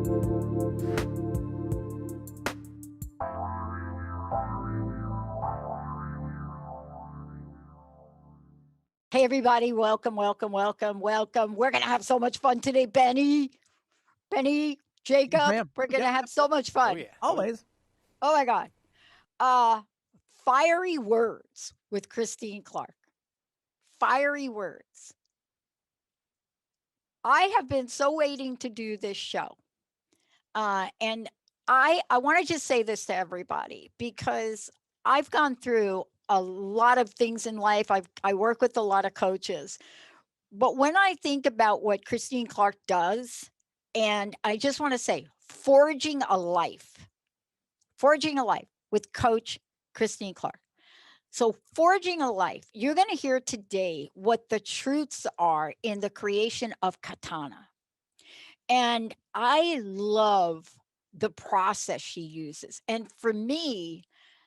Hey, everybody. Welcome, welcome, welcome, welcome. We're going to have so much fun today, Benny, Yes, Jacob. ma'am. We're going to Yep. have so much Oh fun. yeah. Always. Oh, my God. Uh, Fiery words with Christine Clark. Fiery words. I have been so waiting to do this show. And I want to just say this to everybody because I've gone through a lot of things in life. I work with a lot of coaches. But when I think about what Christine Clark does, and I just want to say, forging a life with Coach Christine Clark. So, forging a life, you're going to hear today what the truths are in the creation of katana. And I love the process she uses. And for me,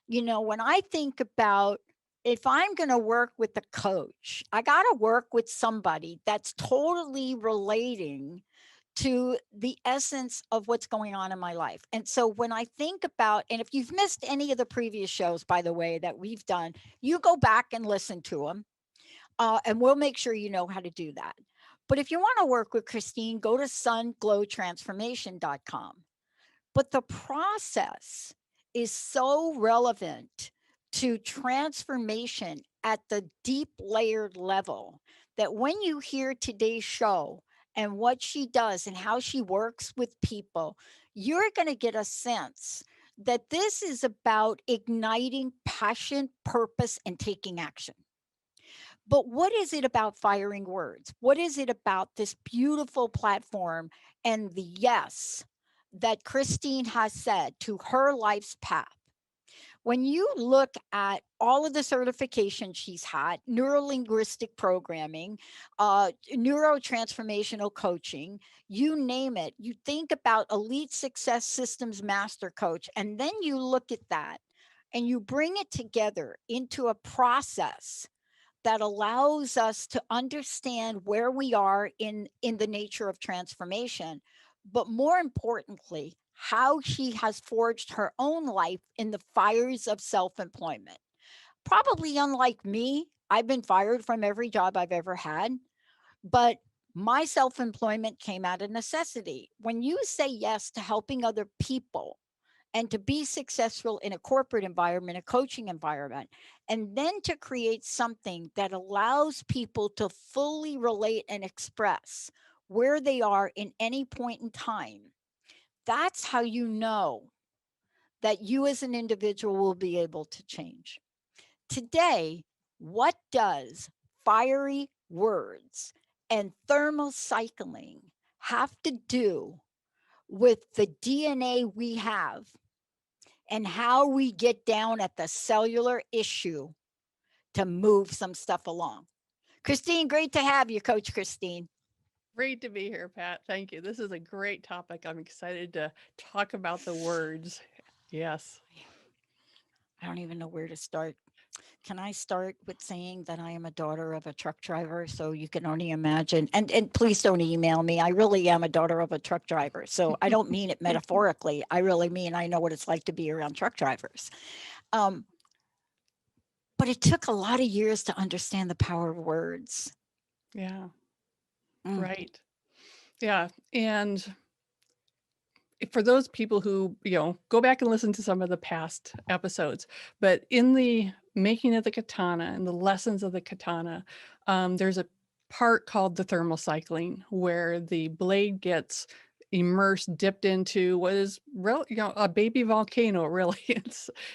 when I think about if I'm going to work with a coach, I got to work with somebody that's totally relating to the essence of what's going on in my life. And so when I think about, and if you've missed any of the previous shows, by the way, that we've done, you go back and listen to them, and we'll make sure you know how to do that. But if you want to work with Christine, go to sunglowtransformation.com. But the process is so relevant to transformation at the deep layered level that when you hear today's show and what she does and how she works with people, you're going to get a sense that this is about igniting passion, purpose, and taking action. But what is it about firing words? What is it about this beautiful platform and the yes that Christine has said to her life's path? When you look at all of the certifications she's had, neurolinguistic programming, neurotransformational coaching, you name it, you think about elite success systems master coach, and then you look at that and you bring it together into a process that allows us to understand where we are in the nature of transformation, but more importantly, how she has forged her own life in the fires of self-employment. Probably unlike me, I've been fired from every job I've ever had, but my self-employment came out of necessity. When you say yes to helping other people and to be successful in a corporate environment, a coaching environment, and then to create something that allows people to fully relate and express where they are in any point in time, that's how you know that you as an individual will be able to change. Today, what does fiery words and thermal cycling have to do with the DNA we have and how we get down at the cellular issue to move some stuff along? Christine, great to have you, Coach Christine. Great to be here, Pat. Thank you. This is a great topic. I'm excited to talk about the words. Yes. I don't even know where to start. Can I start with saying that I am a daughter of a truck driver? So you can only imagine, and please don't email me. I really am a daughter of a truck driver. So I don't mean it metaphorically. I really mean I know what it's like to be around truck drivers. Um, but it took a lot of years to understand the power of words. Yeah. Mm. Right. Yeah. And for those people who, go back and listen to some of the past episodes, but in the making of the katana and the lessons of the katana, there's a part called the thermal cycling where the blade gets immersed, dipped into what is a baby volcano. Really,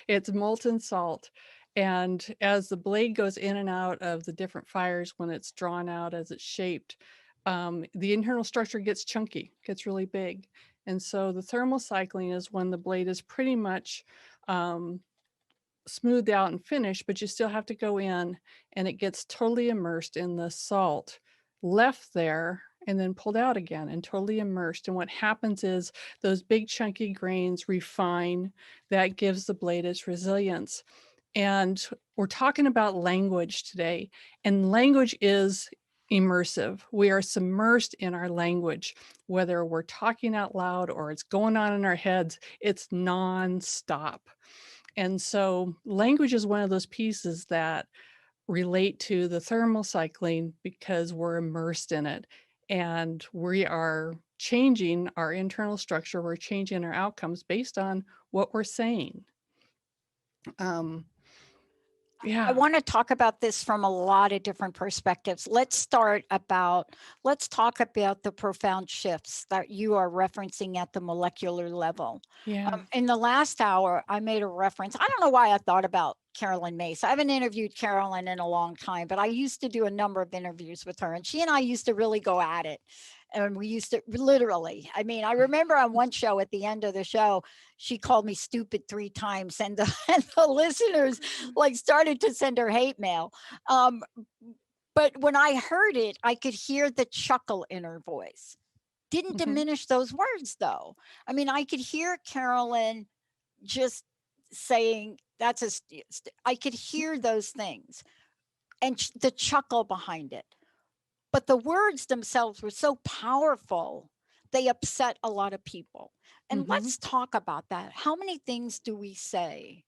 it's molten salt. And as the blade goes in and out of the different fires, when it's drawn out as it's shaped, the internal structure gets chunky, gets really big. And so the thermal cycling is when the blade is pretty much smoothed out and finished, but you still have to go in and it gets totally immersed in the salt, left there and then pulled out again and totally immersed. And what happens is those big chunky grains refine. That gives the blade its resilience. And we're talking about language today. And language is immersive. We are submersed in our language, whether we're talking out loud or it's going on in our heads, it's nonstop. And so language is one of those pieces that relate to the thermal cycling because we're immersed in it and we are changing our internal structure, we're changing our outcomes based on what we're saying. I Yeah. want to talk about this from a lot of different perspectives. Let's talk about the profound shifts that you are referencing at the molecular level. Yeah. In the last hour, I made a reference. I don't know why I thought about Carolyn Mace. I haven't interviewed Carolyn in a long time, but I used to do a number of interviews with her, and she and I used to really go at it. And we used to literally, I mean, I remember on one show at the end of the show, she called me stupid 3 times, and and the listeners like started to send her hate mail. Um, but when I heard it, I could hear the chuckle in her voice. Didn't Mhm. diminish those words though. I mean, I could hear Carolyn just saying, that's I could hear those things and the chuckle behind it. But the words themselves were so powerful, they upset a lot of people. And Mhm. let's talk about that. How many things do we say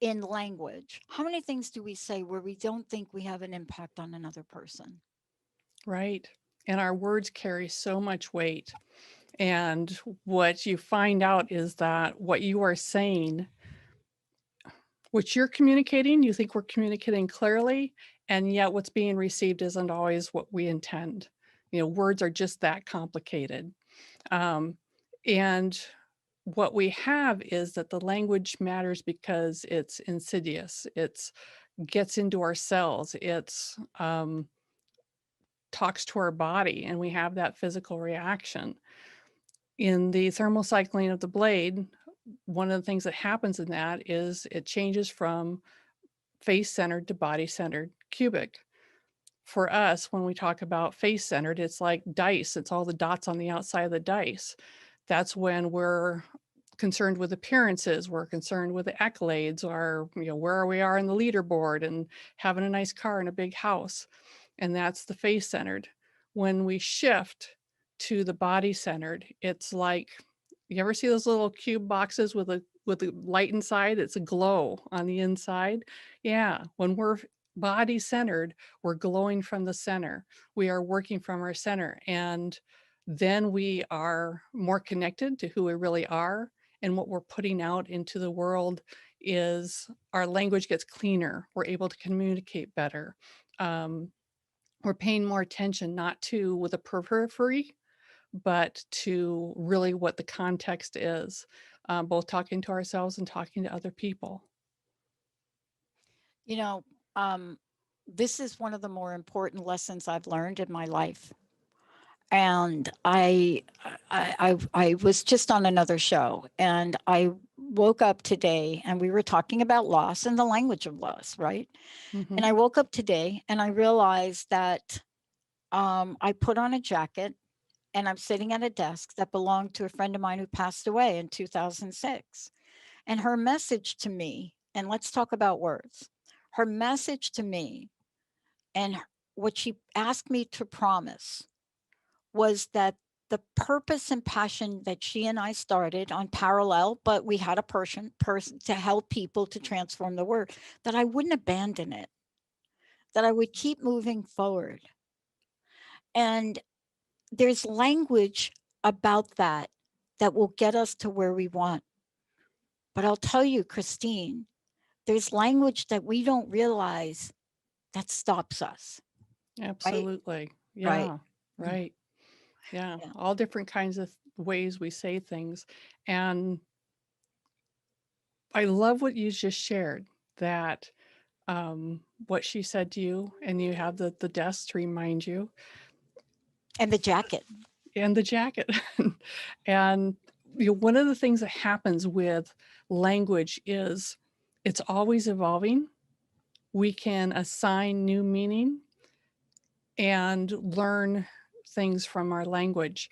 in language? How many things do we say where we don't think we have an impact on another person? Right. And our words carry so much weight. And what you find out is that what you are saying, what you're communicating, you think we're communicating clearly, and yet what's being received isn't always what we intend. Words are just that complicated. And what we have is that the language matters because it's insidious. It's gets into our cells. It's talks to our body, and we have that physical reaction. In the thermal cycling of the blade, one of the things that happens in that is it changes from face centered to body centered cubic. For us, when we talk about face centered, it's like dice, it's all the dots on the outside of the dice. That's when we're concerned with appearances, we're concerned with the accolades, or where we are in the leaderboard and having a nice car and a big house. And that's the face centered. When we shift to the body centered, it's like, you ever see those little cube boxes with a light inside? It's a glow on the inside. Yeah, when we're body centered, we're glowing from the center. We are working from our center, and then we are more connected to who we really are, and what we're putting out into the world is our language gets cleaner. We're able to communicate better. Um, we're paying more attention, not to with a periphery, but to really what the context is, both talking to ourselves and talking to other people. You know, um, this is one of the more important lessons I've learned in my life. And I was just on another show, and I woke up today, and we were talking about loss and the language of loss, right? And Hmm. I woke up today and I realized that I put on a jacket, and I'm sitting at a desk that belonged to a friend of mine who passed away in 2006. And her message to me, and let's talk about words. Her message to me, and what she asked me to promise, was that the purpose and passion that she and I started on parallel, but we had a person to help people to transform the world, that I wouldn't abandon it, that I would keep moving forward. And there's language about that that will get us to where we want. But I'll tell you, Christine, there's language that we don't realize that stops us, right? Absolutely. Right. Yeah. Mm, Right. Yeah. yeah. All different kinds of ways we say things. And I love what you just shared, that what she said to you, and you have the desk to remind you, And the jacket. and the jacket. And one of the things that happens with language is it's always evolving. We can assign new meaning and learn things from our language.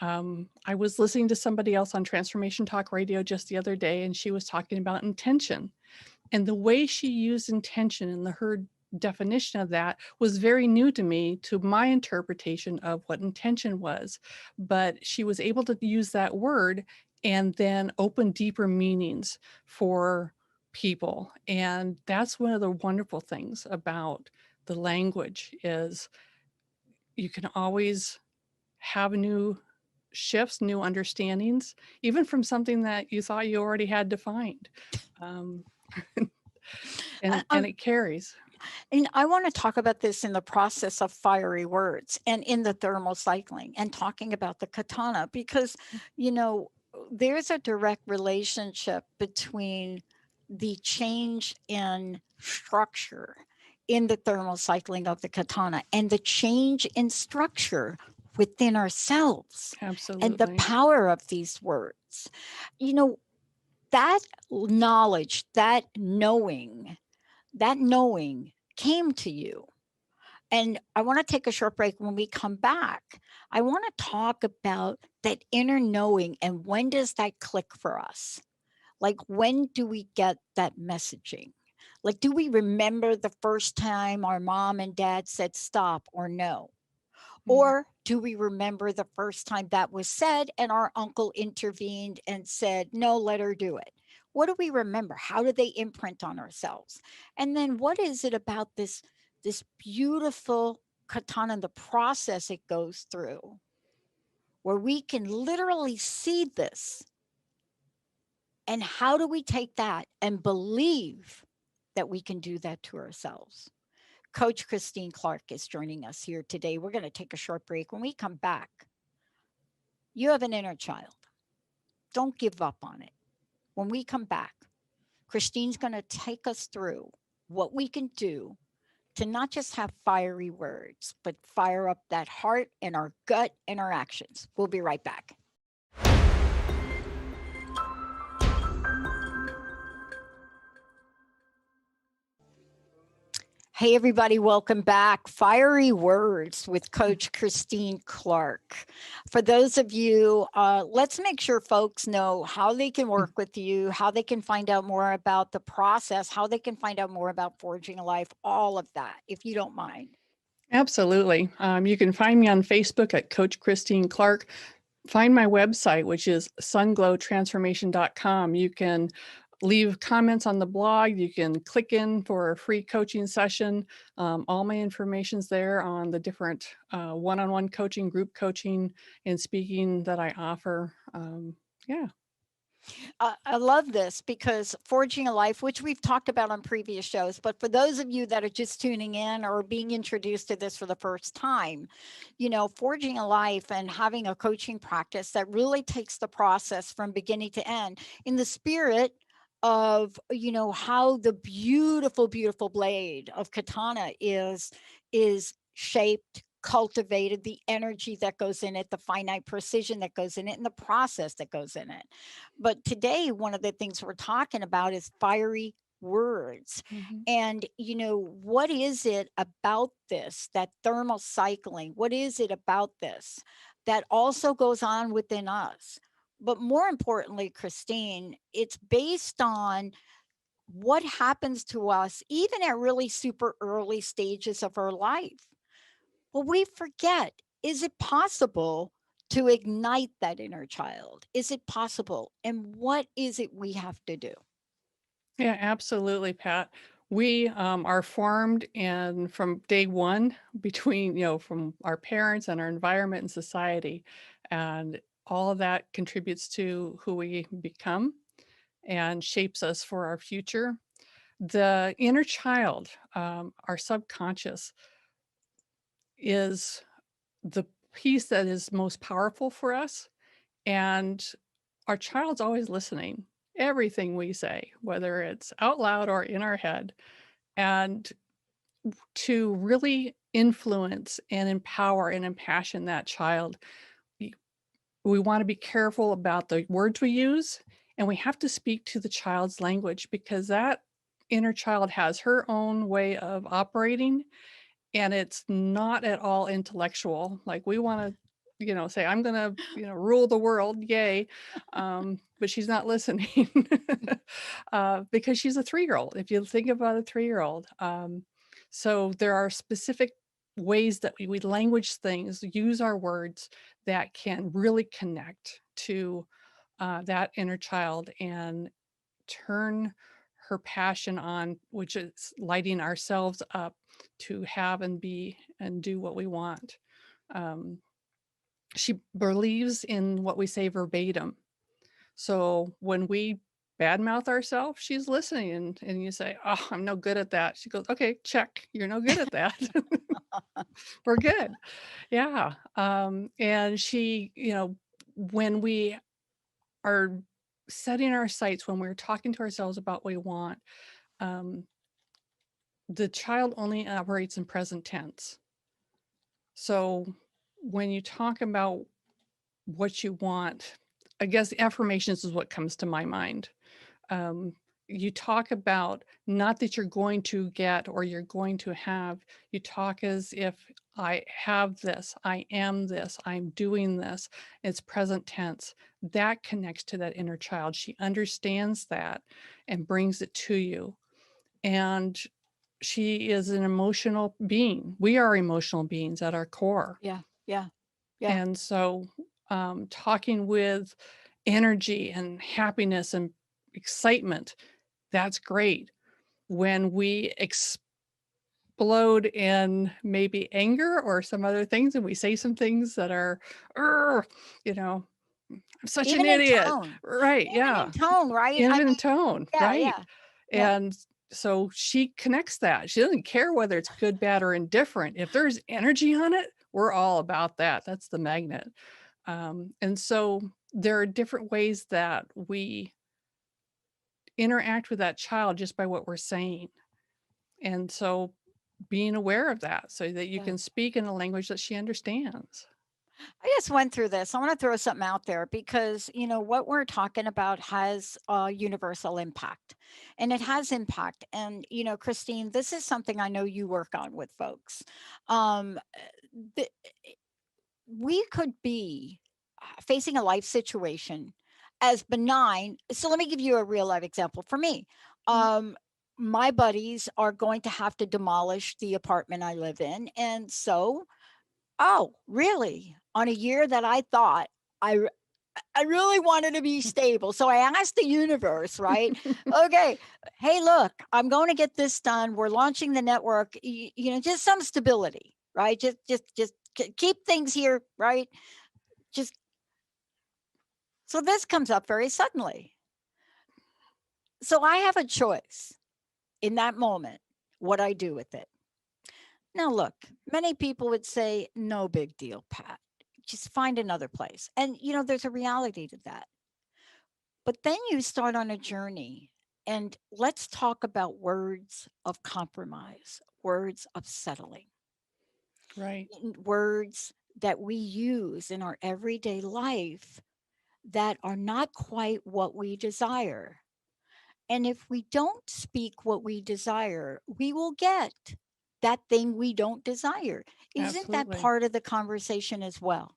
I was listening to somebody else on Transformation Talk Radio just the other day, and she was talking about intention and the way she used intention in her definition of that was very new to me, to my interpretation of what intention was. But she was able to use that word and then open deeper meanings for people. And that's one of the wonderful things about the language, is you can always have new shifts, new understandings, even from something that you thought you already had defined. Um, I- and I'm it carries. And I want to talk about this in the process of fiery words and in the thermal cycling and talking about the katana, because, you know, there's a direct relationship between the change in structure in the thermal cycling of the katana and the change in structure within ourselves and the Absolutely. power of these words. You know, that knowledge, that knowing came to you. And I want to take a short break. When we come back, I want to talk about that inner knowing and when does that click for us? Like, when do we get that messaging? Like, do we remember the first time our mom and dad said stop or no? Mm. Or do we remember the first time that was said and our uncle intervened and said, no, let her do it? What do we remember? How do they imprint on ourselves? And then what is it about this beautiful katana, the process it goes through, where we can literally see this? And how do we take that and believe that we can do that to ourselves? Coach Christine Clark is joining us here today. We're going to take a short break. When we come back, you have an inner child. Don't give up on it. When we come back, Christine's going to take us through what we can do to not just have fiery words, but fire up that heart and our gut and our actions. We'll be right back. Hey, everybody, welcome back. Fiery Words with Coach Christine Clark. For those of you, let's make sure folks know how they can work with you, how they can find out more about the process, how they can find out more about Forging a Life, all of that, if you don't mind. Absolutely. You can find me on Facebook at Coach Christine Clark. Find my website, which is sunglowtransformation.com. You can leave comments on the blog. You can click in for a free coaching session. All my information's there on the different one-on-one coaching, group coaching, and speaking that I offer. Yeah. I love this because Forging a Life, which we've talked about on previous shows, but for those of you that are just tuning in or being introduced to this for the first time, you know, Forging a Life and having a coaching practice that really takes the process from beginning to end in the spirit of, you know, how the beautiful blade of katana is shaped, cultivated, the energy that goes in it, the finite precision that goes in it, and the process that goes in it. But today, one of the things we're talking about is fiery words. Mhm. And, you know, what is it about this, that thermal cycling? What is it about this that also goes on within us? But more importantly, Christine, it's based on what happens to us, even at really super early stages of our life. Well, we forget, is it possible to ignite that inner child? Is it possible? And what is it we have to do? Yeah, absolutely, Pat. We are formed and from day one between, from our parents and our environment and society. And all of that contributes to who we become and shapes us for our future. The inner child, our subconscious, is the piece that is most powerful for us. And our child's always listening. Everything we say, whether it's out loud or in our head, and to really influence and empower and impassion that child, we want to be careful about the words we use, and we have to speak to the child's language, because that inner child has her own way of operating, and it's not at all intellectual. Like, we want to, say, I'm going to, rule the world. Yay. But she's not listening because she's a 3-year-old. If you think about a 3-year-old, So there are specific ways that we language things, use our words that can really connect to that inner child and turn her passion on, which is lighting ourselves up to have and be and do what we want. Um, she believes in what we say verbatim. So when we badmouth ourselves, she's listening, and you say, "Oh, I'm no good at that." She goes, "Okay, check. You're no good at that. We're good." Yeah. And she, when we are setting our sights, when we're talking to ourselves about what we want, um, the child only operates in present tense. So when you talk about what you want, I guess affirmations is what comes to my mind. um, you talk about not that you're going to get or you're going to have, you talk as if I have this, I am this, I'm doing this. It's present tense. That connects to that inner child. She understands that and brings it to you. And she is an emotional being. We are emotional beings at our core. Yeah. Yeah. Yeah. And so, talking with energy and happiness and excitement, that's great. When we explode in maybe anger or some other things, and we say some things that are, "Urgh," you know, I'm such an Even in idiot. tone. Right. Even Yeah. in tone, right? I Even in mean, tone. yeah, Right. yeah, yeah, And so she connects that. She doesn't care whether it's good, bad, or indifferent. If there's energy on it, we're all about that. That's the magnet. And so there are different ways that we interact with that child just by what we're saying. And so being aware of that so that you yeah. can speak in a language that she understands. I just went through this. I want to throw something out there because, what we're talking about has a universal impact and it has impact. And, Christine, this is something I know you work on with folks. Um, th- we could be facing a life situation as benign. So let me give you a real life example for me. Mm. Um, my buddies are going to have to demolish the apartment I live in. And so, oh, really? On a year that I thought I r- I really wanted to be stable. So I asked the universe, right? Okay, hey, look, I'm going to get this done. We're launching the network. Just some stability, right? Just keep things here, right? Just so this comes up very suddenly. So I have a choice in that moment what I do with it. Now, look, many people would say, no big deal, Pat. Just find another place. And, there's a reality to that. But then you start on a journey, and let's talk about words of compromise, words of settling, Right. words that we use in our everyday life that are not quite what we desire. And if we don't speak what we desire, we will get that thing we don't desire. Isn't that Absolutely. part of the conversation as well?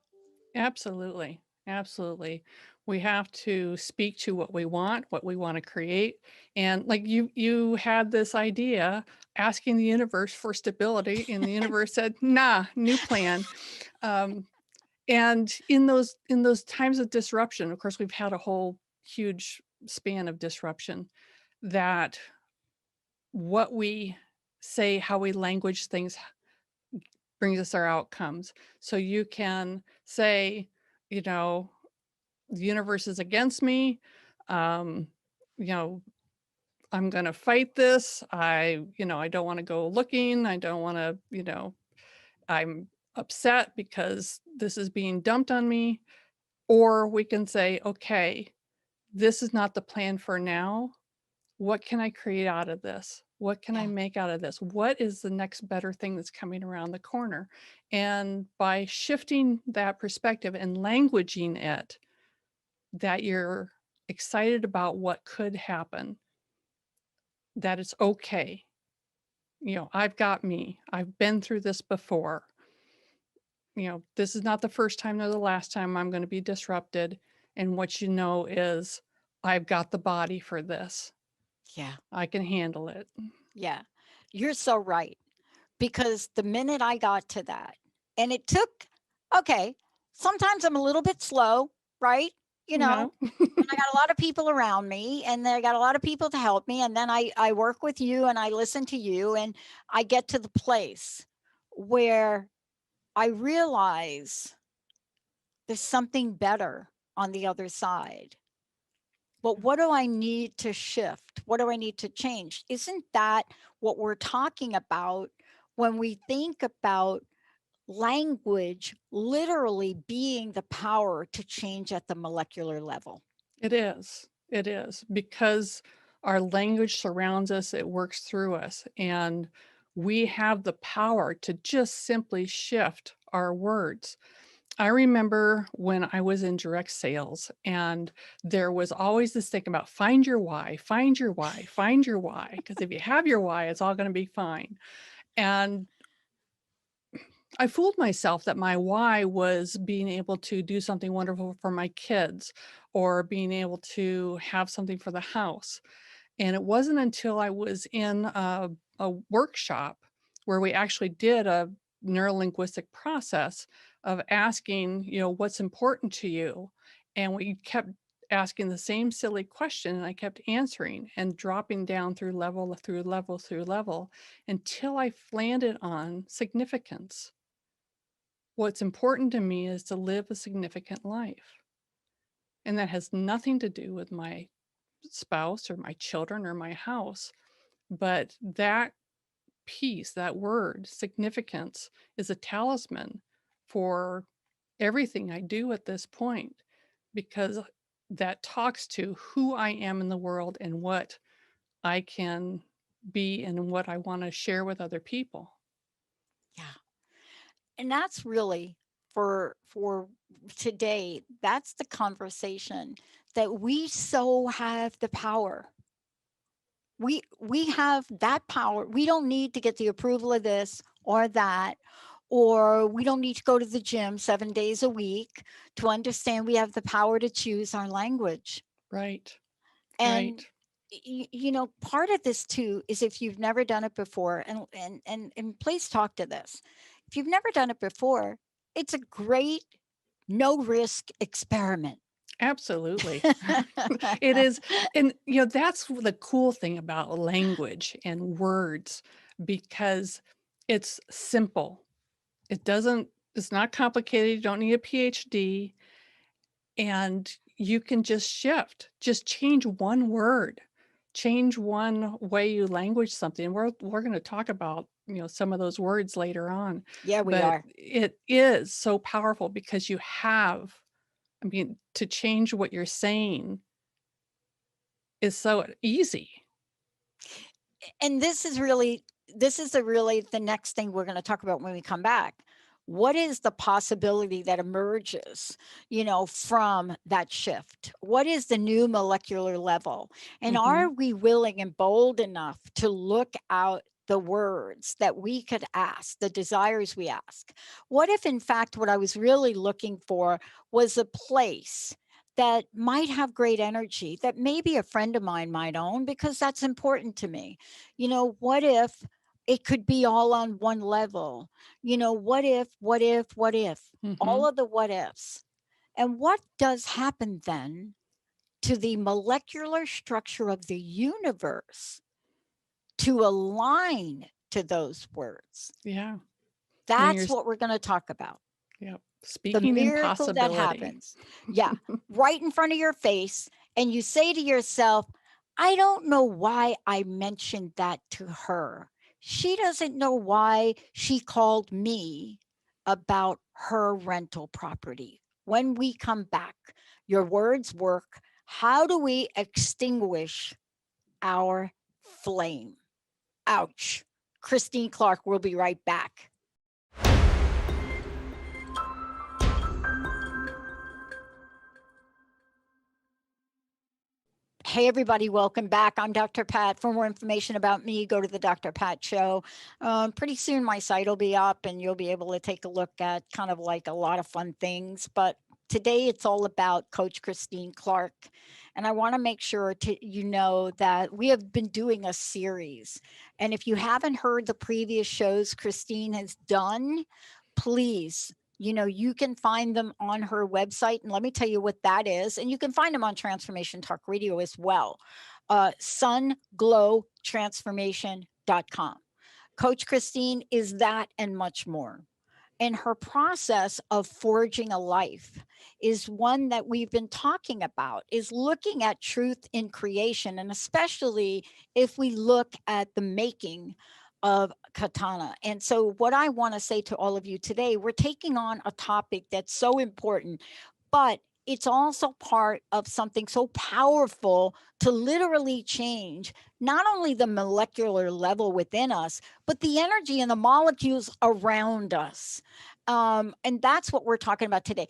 Absolutely. Absolutely. We have to speak to what we want to create. And like you had this idea asking the universe for stability, and the universe said, nah, new plan. Um, and in those times of disruption, of course, we've had a whole huge span of disruption, that what we say, how we language things brings us our outcomes. So you can say, you know, the universe is against me. Um, you know, I'm going to fight this. I don't want to go looking. I don't want to, I'm upset because this is being dumped on me. Or we can say, okay, this is not the plan for now. What can I create out of this? What can I Yeah. make out of this? What is the next better thing that's coming around the corner? And by shifting that perspective and languaging it, that you're excited about what could happen, that it's okay. I've got me. I've been through this before. This is not the first time nor the last time I'm going to be disrupted. And what you know is, I've got the body for this. Yeah. I can handle it. Yeah. You're so right. because the minute I got to that, and it took, okay, sometimes I'm a little bit slow, right? You Yeah. know, and I got a lot of people around me, and then I got a lot of people to help me. And then I work with you and I listen to you, and I get to the place where I realize there's something better on the other side. But what do I need to shift? What do I need to change? Isn't that what we're talking about when we think about language literally being the power to change at the molecular level? It is. It is because our language surrounds us, it works through us, and we have the power to just simply shift our words. I remember when I was in direct sales, and there was always this thing about find your why, find your why, find your why. Because if you have your why, it's all going to be fine. And I fooled myself that my why was being able to do something wonderful for my kids or being able to have something for the house. And it wasn't until I was in a workshop where we actually did a neurolinguistic process of asking, what's important to you? And we kept asking the same silly question, and I kept answering and dropping down through level, through level, through level until I landed on significance. What's important to me is to live a significant life. And that has nothing to do with my spouse or my children or my house. But that piece, that word, significance, is a talisman for everything I do at this point because that talks to who I am in the world and what I can be and what I want to share with other people. Yeah. And that's really for today, that's the conversation that we so have the power. We have that power. We don't need to get the approval of this or that, or we don't need to go to the gym 7 days a week to understand we have the power to choose our language. Right. And Right. part of this too is if you've never done it before, and please talk to this. If you've never done it before, it's a great no risk experiment. Absolutely. It is. And, that's the cool thing about language and words because it's simple. It's not complicated. You don't need a PhD. And you can just shift, just change one word, change one way you language something. We're going to talk about, some of those words later on. Yeah, we But are. it is so powerful because to change what you're saying is so easy. And this is really the next thing we're going to talk about when we come back. What is the possibility that emerges, from that shift? What is the new molecular level? And Mhm. are we willing and bold enough to look out the words that we could ask, the desires we ask? What if, in fact, what I was really looking for was a place that might have great energy that maybe a friend of mine might own because that's important to me? What if it could be all on one level? What if, all Mhm. of the what ifs. And what does happen then to the molecular structure of the universe to align to those words? Yeah. When you're That's what we're going to talk about. Yep. The Speaking in miracle that possibility. happens. Yeah, right in front of your face. And you say to yourself, I don't know why I mentioned that to her. She doesn't know why she called me about her rental property. When we come back, your words work. How do we extinguish our flame? Ouch. Christine Clark, we'll be right back. Hey, everybody, welcome back. I'm Dr. Pat. For more information about me, go to the Dr. Pat Show. Pretty soon, my site will be up and you'll be able to take a look at kind of like a lot of fun things. But today it's all about Coach Christine Clark. And I want to make sure you know that we have been doing a series. And if you haven't heard the previous shows Christine has done, please, you can find them on her website. And let me tell you what that is. And you can find them on Transformation Talk Radio as well. Sunglowtransformation.com. Coach Christine is that and much more. And her process of forging a life is one that we've been talking about, is looking at truth in creation. And especially if we look at the making of katana. And so what I want to say to all of you today, we're taking on a topic that's so important, but it's also part of something so powerful to literally change not only the molecular level within us, but the energy and the molecules around us. And that's what we're talking about today.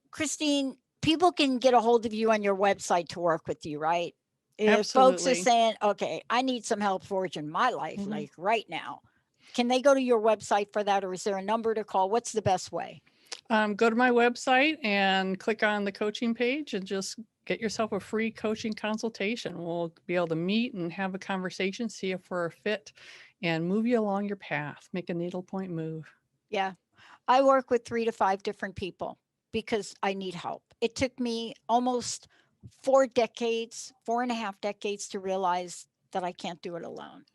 Christine, people can get a hold of you on your website to work with you, right? If folks are Absolutely. saying, okay, I need some help forging my life, Mhm. like right now, can they go to your website for that? Or is there a number to call? What's the best way? Go to my website and click on the coaching page and just get yourself a free coaching consultation. We'll be able to meet and have a conversation, see if we're a fit, and move you along your path, make a needlepoint move. Yeah. I work with 3 to 5 different people because I need help. It took me almost 4 decades, 4.5 decades to realize that I can't do it alone.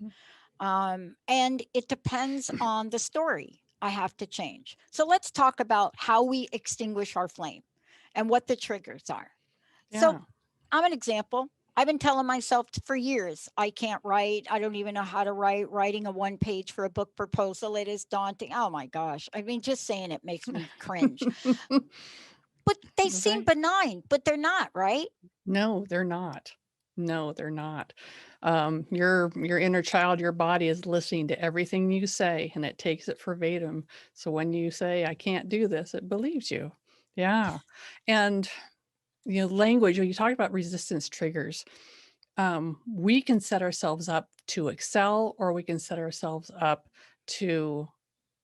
And it depends on the story I have to change. So let's talk about how we extinguish our flame and what the triggers are. So Yeah. I'm an example. I've been telling myself for years, I can't write. I don't even know how to write. Writing a one page for a book proposal, it is daunting. Oh my gosh. I mean, just saying it makes me cringe. But they seem Right. benign, but they're not, right? No, they're not. No, they're not. Your inner child, your body is listening to everything you say, and it takes it verbatim. So when you say, "I can't do this," it believes you. Yeah, and language. When you talk about resistance triggers, we can set ourselves up to excel, or we can set ourselves up to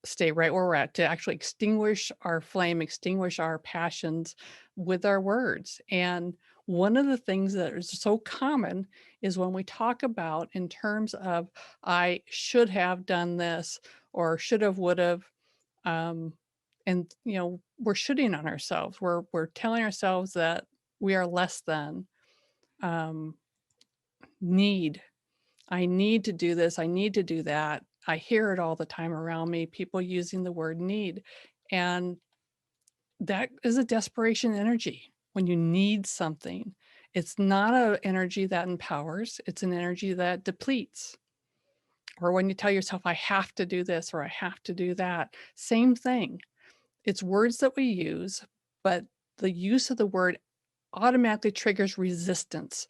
stay right where we're at, to actually extinguish our flame, extinguish our passions with our words. And one of the things that is so common is when we talk about in terms of, I should have done this, or should have, would have. Um, and we're shooting on ourselves. We're telling ourselves that we are less than. Um, need. I need to do this. I need to do that. I hear it all the time around me, people using the word need. And that is a desperation energy when you need something. It's not an energy that empowers, it's an energy that depletes. Or when you tell yourself, I have to do this or I have to do that, same thing. It's words that we use, but the use of the word automatically triggers resistance.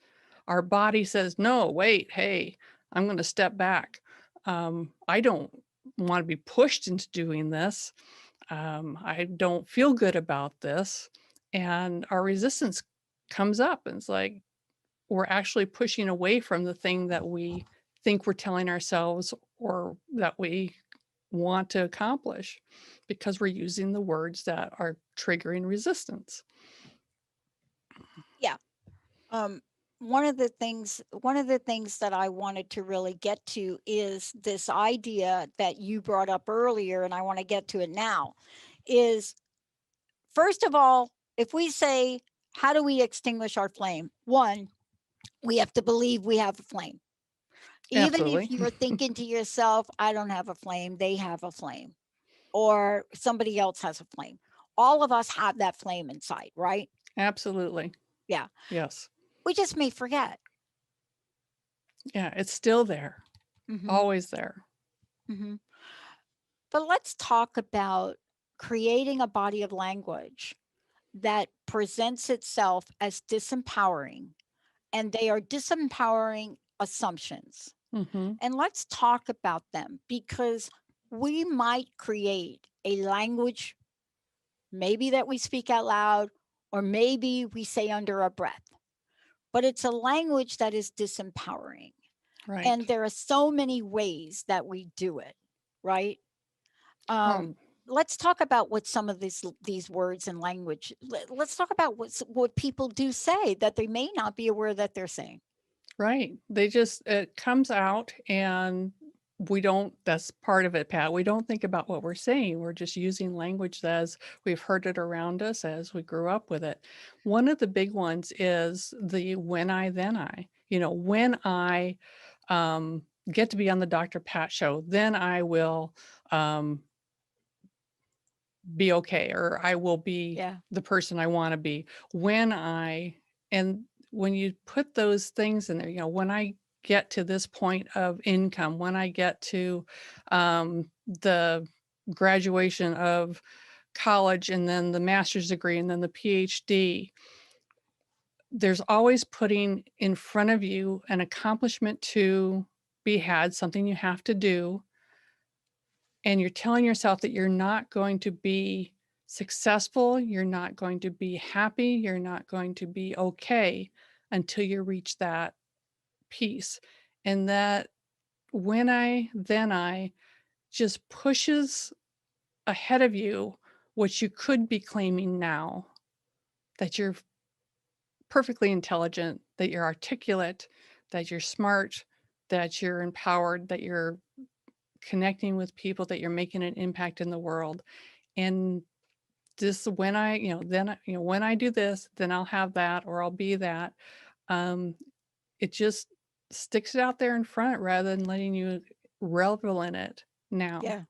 Our body says, no, wait, hey, I'm going to step back. I don't want to be pushed into doing this. I don't feel good about this. And our resistance comes up, and it's like we're actually pushing away from the thing that we think we're telling ourselves or that we want to accomplish, because we're using the words that are triggering resistance. Yeah. Um, one of the things that I wanted to really get to is this idea that you brought up earlier, and I want to get to it now, is first of all, if we say, how do we extinguish our flame? One, we have to believe we have a flame. Even if Absolutely. you're thinking to yourself, I don't have a flame, they have a flame, or somebody else has a flame. All of us have that flame inside, right? Absolutely. Yeah. Yes. We just may forget. Yeah, it's still there, Hmm. always there. Hmm. But let's talk about creating a body of language that presents itself as disempowering, and they are disempowering assumptions. Hmm. And let's talk about them because we might create a language, maybe that we speak out loud, or maybe we say under our breath, but it's a language that is disempowering. Right. And there are so many ways that we do it, right? Um, Um, let's talk about what some of these words and language. Let's talk about what people do say that they may not be aware that they're saying. Right. They just, it comes out and we don't, that's part of it, Pat. We don't think about what we're saying. We're just using language as we've heard it around us as we grew up with it. One of the big ones is the when I, then I. When I get to be on the Dr. Pat show, then I will be okay, or I will be Yeah. the person I want to be. And when you put those things in there, when I get to this point of income, when I get to the graduation of college and then the master's degree and then the PhD, there's always putting in front of you an accomplishment to be had, something you have to do. And you're telling yourself that you're not going to be successful, you're not going to be happy, you're not going to be okay until you reach that peace. And that when I, then I just pushes ahead of you what you could be claiming now, that you're perfectly intelligent, that you're articulate, that you're smart, that you're empowered, that you're connecting with people, that you're making an impact in the world. And just when I, then, when I do this, then I'll have that, or I'll be that. It just sticks it out there in front rather than letting you revel in it now. Yeah.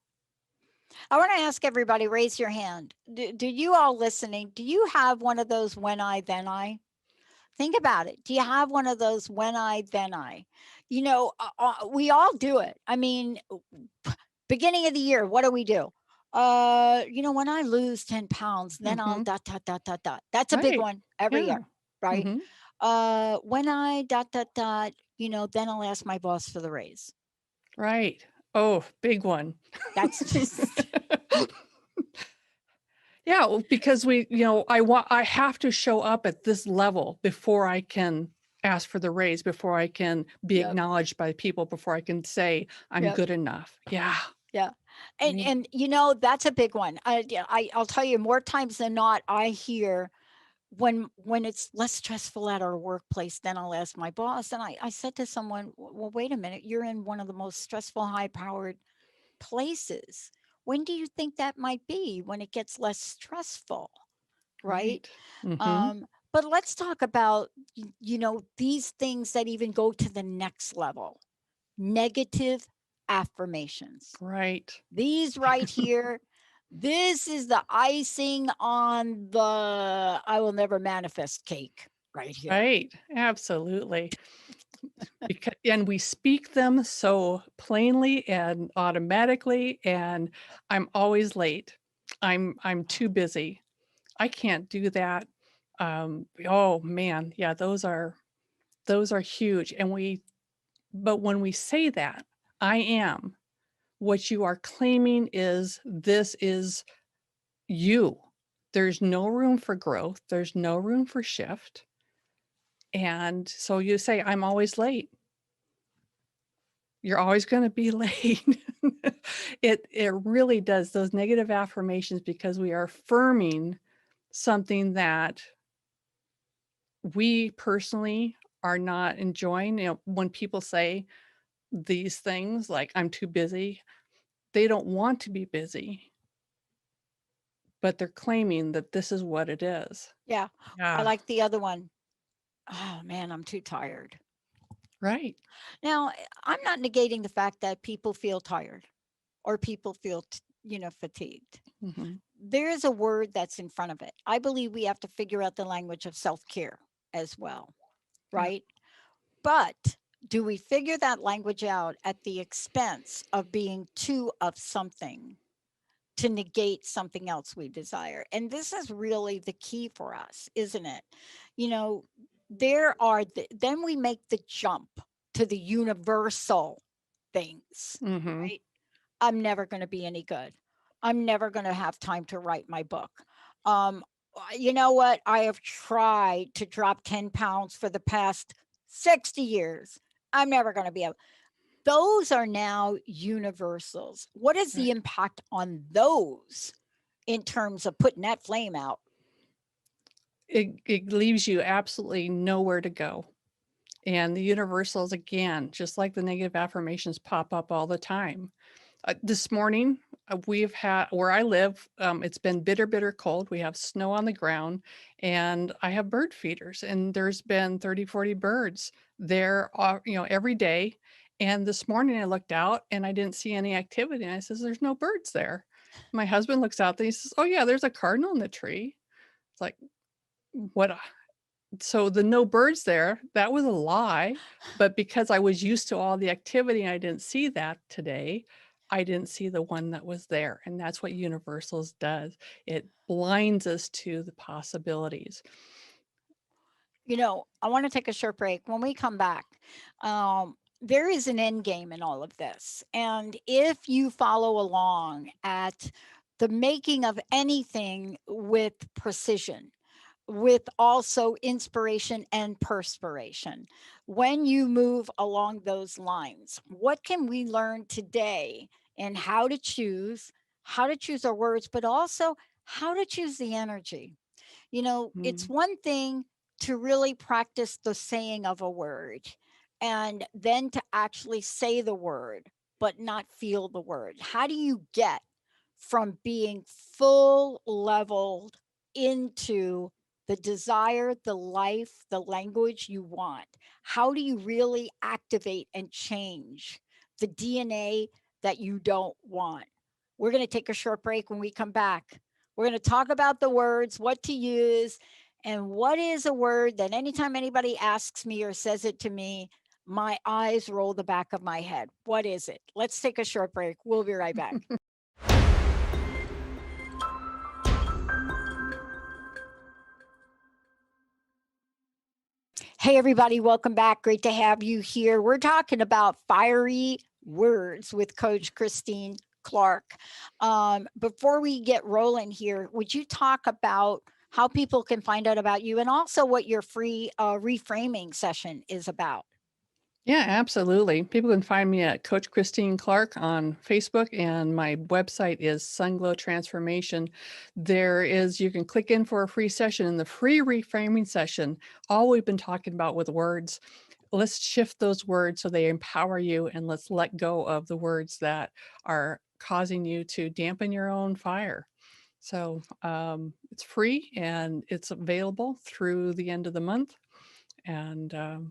I want to ask everybody, raise your hand. Do you all listening, do you have one of those when I, then I? Think about it. Do you have one of those when I, then I? We all do it. I mean, beginning of the year, what do we do? When I lose 10 pounds, then I'll Hmm. dot, dot, dot, dot, dot. That's a big Right. one every Yeah. year, right? Hmm. When I dot, dot, dot, then I'll ask my boss for the raise. Right. Oh, big one. That's just, Yeah, well, because I have to show up at this level before I can ask for the raise, before I can be yep, acknowledged by people, before I can say I'm yep. good enough. Yeah. Yeah. I And mean, and that's a big one. Yeah, I'll tell you more times than not, I hear when it's less stressful at our workplace, then I'll ask my boss. And I said to someone, well, wait a minute, you're in one of the most stressful, high powered places. When do you think that might be when it gets less stressful? Right. right. Hmm. But let's talk about, these things that even go to the next level. Negative affirmations. Right. These right here, this is the icing on the I will never manifest cake right here. Right. Absolutely. And we speak them so plainly and automatically, and I'm always late. I'm too busy. I can't do that. Oh man, yeah, those are huge. But when we say that, I am, what you are claiming is this is you. There's no room for growth. There's no room for shift. And so you say, I'm always late. You're always going to be late. It really does, those negative affirmations, because we are affirming something that we personally are not enjoying. When people say these things like I'm too busy, they don't want to be busy, but they're claiming that this is what it is. Yeah. I Yeah, like the other one. Oh man, I'm too tired. right. Now, I'm not negating the fact that people feel tired or people feel, fatigued. Hmm. There is a word that's in front of it. I believe we have to figure out the language of self care as well, Yeah, right? But do we figure that language out at the expense of being too of something to negate something else we desire? And this is really the key for us, isn't it? You know, then we make the jump to the universal things, hmm, right? I'm never going to be any good. I'm never going to have time to write my book. Um, you know what? I have tried to drop 10 pounds for the past 60 years. I'm never going to be able. Those are now universals. What is the Right. impact on those in terms of putting that flame out? It leaves you absolutely nowhere to go. And the universals, again, just like the negative affirmations, pop up all the time. This morning, we've had where I live, it's been bitter, bitter cold. We have snow on the ground, and I have bird feeders, and there's been 30, 40 birds there, every day. And this morning I looked out and I didn't see any activity. And I says, "There's no birds there." My husband looks out there. He says, "Oh yeah, there's a cardinal in the tree." It's like, what? So the no birds there, that was a lie. But because I was used to all the activity and I didn't see that today, I didn't see the one that was there. And that's what universals does. It blinds us to the possibilities. I want to take a short break. When we come back, there is an end game in all of this. And if you follow along at the making of anything with precision, with also inspiration and perspiration, when you move along those lines, what can we learn today in how to choose our words, but also how to choose the energy? It's Mm. one thing to really practice the saying of a word and then to actually say the word, but not feel the word. How do you get from being full leveled into the desire, the life, the language you want? How do you really activate and change the DNA that you don't want? We're going to take a short break. When we come back, we're going to talk about the words, what to use, and what is a word that anytime anybody asks me or says it to me, my eyes roll the back of my head. What is it? Let's take a short break. We'll be right back. Hey, everybody, welcome back. Great to have you here. We're talking about fiery words with Coach Christine Clark. Before we get rolling here, would you talk about how people can find out about you and also what your free reframing session is about? Yeah, absolutely. People can find me at Coach Christine Clark on Facebook, and my website is Sunglow Transformation. You can click in for a free session. In the free reframing session, all we've been talking about with words, let's shift those words so they empower you, and let's let go of the words that are causing you to dampen your own fire. So it's free and it's available through the end of the month. And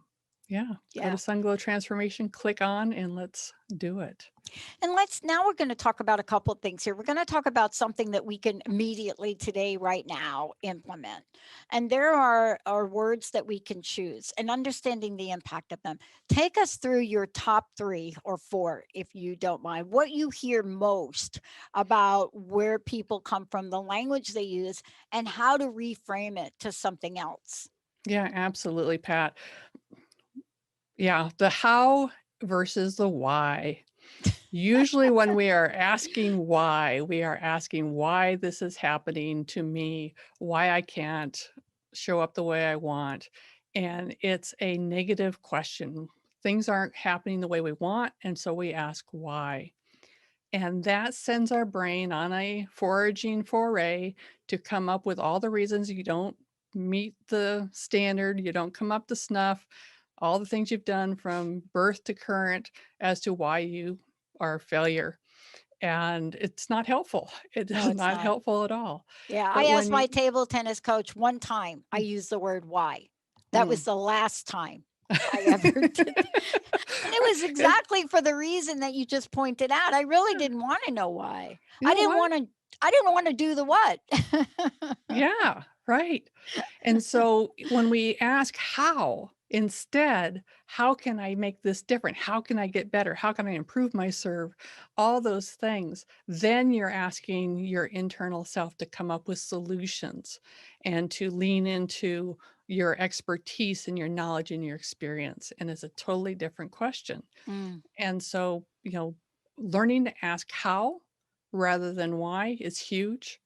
yeah, go to Yeah. Sunglow Transformation, click on, and let's do it. And now we're going to talk about a couple of things here. We're going to talk about something that we can immediately today, right now, implement. And there are words that we can choose and understanding the impact of them. Take us through your top 3 or 4, if you don't mind, what you hear most about where people come from, the language they use, and how to reframe it to something else. Yeah, absolutely, Pat. Yeah, the how versus the why. Usually, when we are asking why, we are asking why this is happening to me, why I can't show up the way I want. And it's a negative question. Things aren't happening the way we want. And so we ask why. And that sends our brain on a foraging foray to come up with all the reasons you don't meet the standard, you don't come up to snuff, all the things you've done from birth to current as to why you are a failure. And it's not helpful. It No, is it's not not. helpful at all. Yeah, I But asked when my you, table tennis coach one time, I used the word why. That was mm. the last time I ever did. And it was It- exactly for the reason that you just pointed out. I really didn't want to know why. you I know didn't what? want to I didn't want to do the what. Yeah, right. And so when we ask how, instead, how can I make this different? How can I get better? How can I improve my serve? All those things. Then you're asking your internal self to come up with solutions and to lean into your expertise and your knowledge and your experience. And it's a totally different question. Mm, And so, learning to ask how rather than why is huge.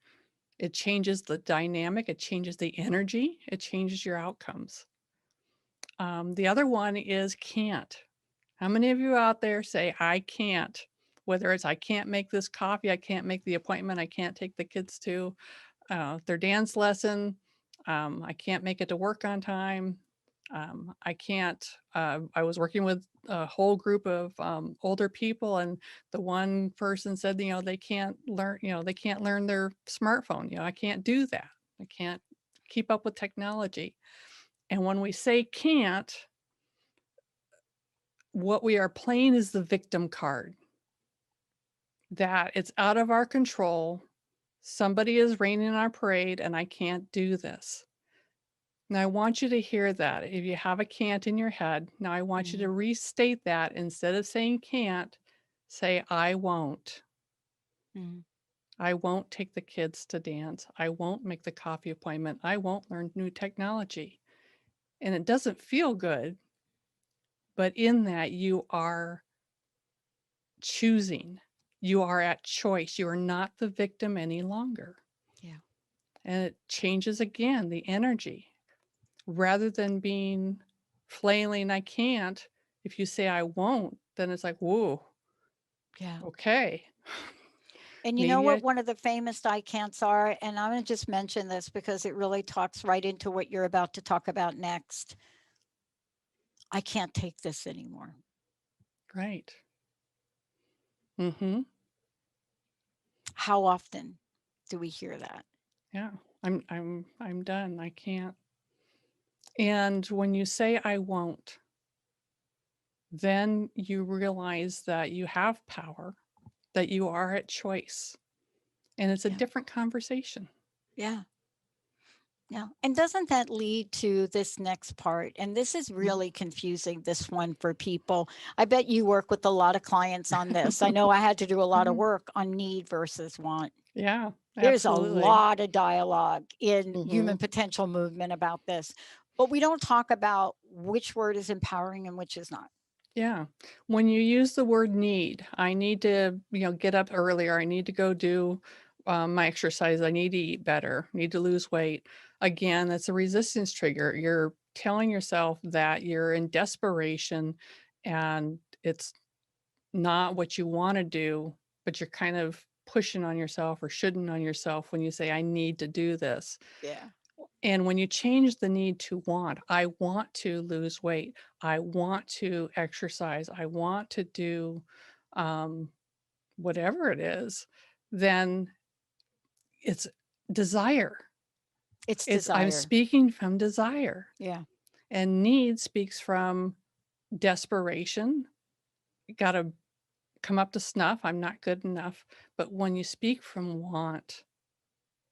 It changes the dynamic, it changes the energy, it changes your outcomes. The other one is can't. How many of you out there say, I can't? Whether it's I can't make this coffee, I can't make the appointment, I can't take the kids to their dance lesson, I can't make it to work on time. I can't. I was working with a whole group of older people, and the one person said, they can't learn. They can't learn their smartphone. I can't do that. I can't keep up with technology. And when we say can't, what we are playing is the victim card. That it's out of our control. Somebody is raining on our parade, and I can't do this. Now, I want you to hear that. If you have a can't in your head, now I want you to Mhm. restate that. Instead of saying can't, say, I won't. Mhm. I won't take the kids to dance. I won't make the coffee appointment. I won't learn new technology. And it doesn't feel good, but in that you are choosing. You are at choice. You are not the victim any longer. Yeah. And it changes again the energy. Rather than being flailing, I can't, if you say I won't, then it's like, whoa, Yeah. okay. And you know Maybe what I, one of the famous I can'ts are? And I'm going to just mention this because it really talks right into what you're about to talk about next. I can't take this anymore. right. Mm-hmm. How often do we hear that? Yeah. I'm done. I can't. And when you say I won't, then you realize that you have power, that you are at choice. And it's a Yeah. different conversation. Yeah. Yeah. And doesn't that lead to this next part? And this is Mhm. really confusing, this one for people. I bet you work with a lot of clients on this. I know I had to do a lot of Mhm. work on need versus want. Yeah, There's a absolutely. lot of dialogue in Hmm. human potential movement about this, but we don't talk about which word is empowering and which is not. Yeah. When you use the word need, I need to, get up earlier. I need to go do my exercise. I need to eat better. Need to lose weight. Again, that's a resistance trigger. You're telling yourself that you're in desperation and it's not what you want to do, but you're kind of pushing on yourself or shouldn't on yourself when you say, I need to do this. Yeah. And when you change the need to want, I want to lose weight, I want to exercise, I want to do um, whatever it is, then it's desire. It's I'm desire. speaking from desire, Yeah. and need speaks from desperation. You got to come up to snuff. I'm not good enough. But when you speak from want,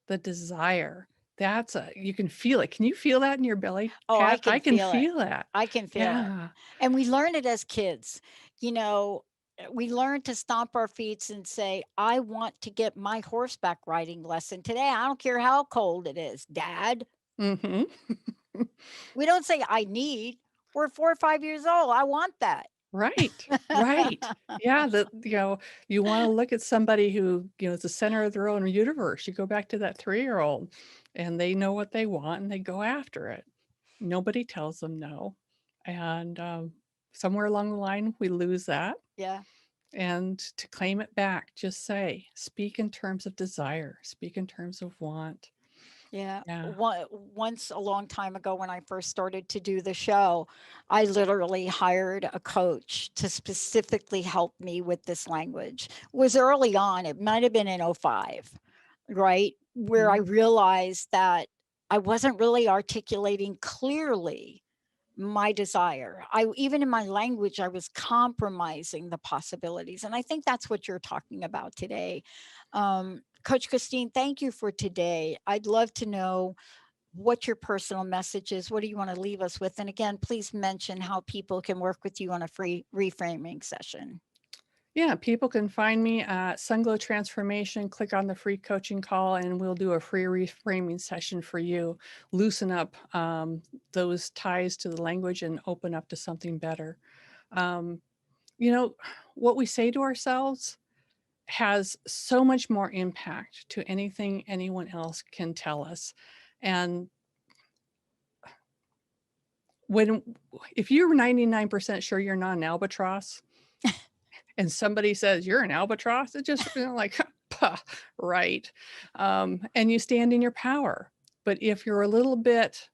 the desire, you can feel it. Can you feel that in your belly, Oh, I Pat? can I can feel it. feel that. I can feel it. Yeah. And we learn it as kids. You know, we learn to stomp our feet and say, I want to get my horseback riding lesson today. I don't care how cold it is, Dad. Mhm. We don't say, I need. We're 4 or 5 years old. I want that. Right. Right. Yeah, you wanna look at somebody who, is the center of their own universe. You go back to that 3-year-old, and they know what they want, and they go after it. Nobody tells them no. And, somewhere along the line, we lose that, Yeah. and to claim it back, just say, "Speak in terms of desire, speak in terms of want." Yeah. Yeah. Once a long time ago, when I first started to do the show, I literally hired a coach to specifically help me with this language. It was early on, it might have been in '05, right? Where I Mhm. realized that I wasn't really articulating clearly my desire. I even in my language, I was compromising the possibilities. And I think that's what you're talking about today. Coach Christine, thank you for today. I'd love to know what your personal message is. What do you want to leave us with? And again, please mention how people can work with you on a free reframing session. Yeah, people can find me at Sunglow Transformation. Click on the free coaching call, and we'll do a free reframing session for you. Loosen up those ties to the language and open up to something better. Um, you know, what we say to ourselves has so much more impact to anything anyone else can tell us. And if you're 99% sure you're not an albatross and somebody says you're an albatross, it just like, "Puh, right. And you stand in your power. But if you're a little bit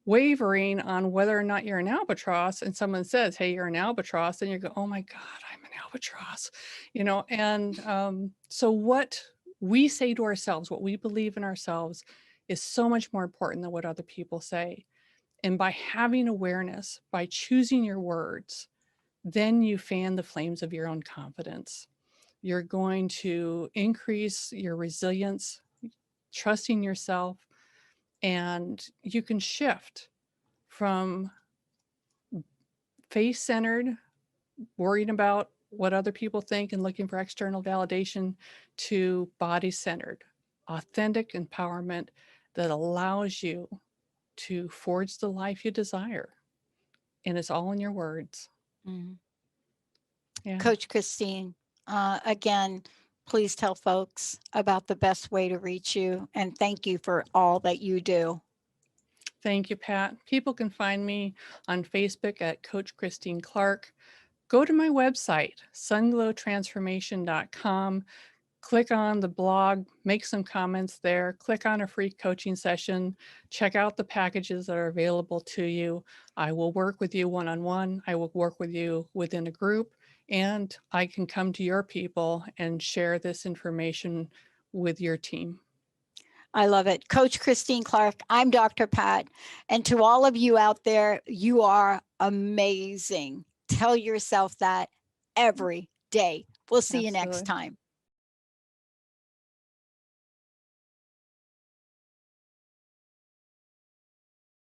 wavering on whether or not you're an albatross and someone says, hey, you're an albatross, then you go, oh my God, I'm an albatross, and so what we say to ourselves, what we believe in ourselves is so much more important than what other people say. And by having awareness, by choosing your words, then you fan the flames of your own confidence. You're going to increase your resilience, trusting yourself, and you can shift from face-centered, worrying about what other people think and looking for external validation, to body-centered, authentic empowerment that allows you to forge the life you desire. And it's all in your words. Mhm. Yeah. Coach Christine, again, please tell folks about the best way to reach you, and thank you for all that you do. Thank you, Pat. People can find me on Facebook at Coach Christine Clark. Go to my website, sunglowtransformation.com. Click on the blog, make some comments there, click on a free coaching session, check out the packages that are available to you. I will work with you one-on-one. I will work with you within a group, and I can come to your people and share this information with your team. I love it. Coach Christine Clark, I'm Dr. Pat. And to all of you out there, you are amazing. Tell yourself that every day. We'll see you next Absolutely. time.